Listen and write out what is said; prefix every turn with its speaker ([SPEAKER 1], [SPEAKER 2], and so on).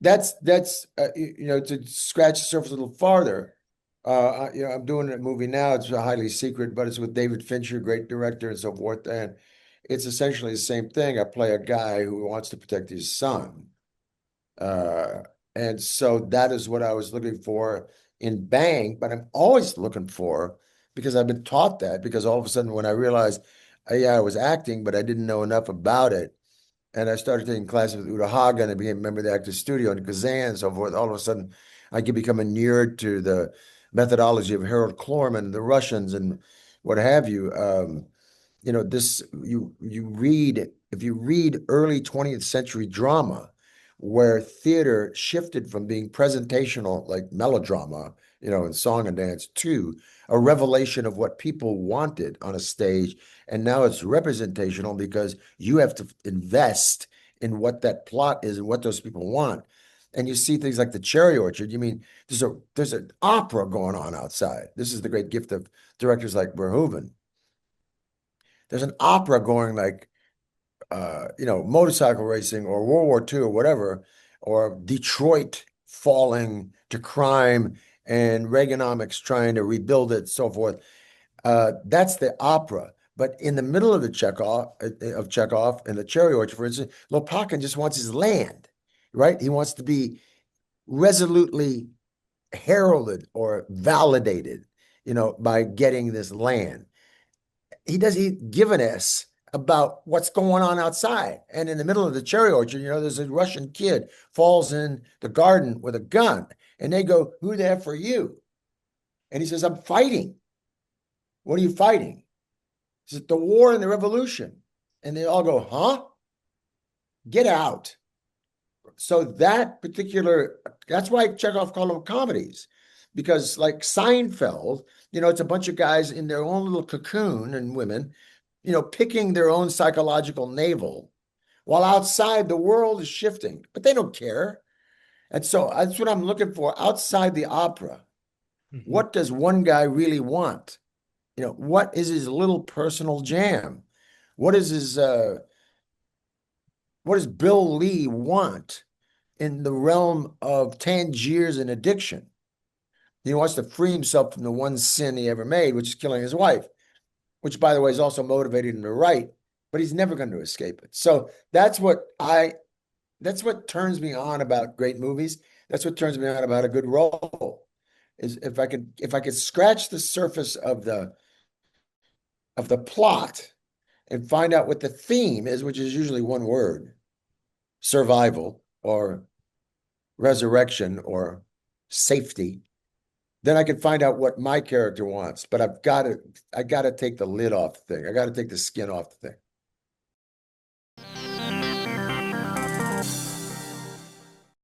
[SPEAKER 1] that's to scratch the surface a little farther. I'm doing a movie now. It's highly secret, but it's with David Fincher, great director, and so forth. And it's essentially the same thing. I play a guy who wants to protect his son. Uh, and so that is what I was looking for in Bang, but I'm always looking for because I've been taught that because all of a sudden when I realized, yeah, I was acting, but I didn't know enough about it. And I started taking classes with Uta Hagen and became a member of the Actors Studio and Kazan and so forth. All of a sudden, I could become inured to the methodology of Harold Klorman, the Russians, and what have you. This you read if you read early 20th century drama, where theater shifted from being presentational, like melodrama, in song and dance, to a revelation of what people wanted on a stage, and now it's representational because you have to invest in what that plot is and what those people want. And you see things like the Cherry Orchard. You mean there's an opera going on outside. This is the great gift of directors like Verhoeven. There's an opera going like motorcycle racing or World War II or whatever, or Detroit falling to crime and Reaganomics trying to rebuild it, so forth. That's the opera. But in the middle of the Chekhov and the Cherry Orchard, for instance, Lopakhin just wants his land, right? He wants to be resolutely heralded or validated, by getting this land. He give an S about what's going on outside. And in the middle of the cherry orchard, there's a Russian kid falls in the garden with a gun. And they go, "Who there for you?" And he says, "I'm fighting." "What are you fighting?" He says, "The war and the revolution." And they all go, "Huh? Get out." So that's why Chekhov called them comedies. Because like Seinfeld, it's a bunch of guys in their own little cocoon and women, picking their own psychological navel, while outside the world is shifting, but they don't care. And so that's what I'm looking for outside the opera.
[SPEAKER 2] Mhm.
[SPEAKER 1] What does one guy really want? What is his little personal jam? What is his what does Bill Lee want in the realm of Tangiers and addiction? He wants to free himself from the one sin he ever made, which is killing his wife, which, by the way, is also motivated him to write, but he's never going to escape it. So that's what turns me on about great movies. That's what turns me on about a good role. Is if I could scratch the surface of the plot and find out what the theme is, which is usually one word: survival or resurrection or safety. Then I can find out what my character wants. But I got to take the lid off the thing. I got to take the skin off the thing.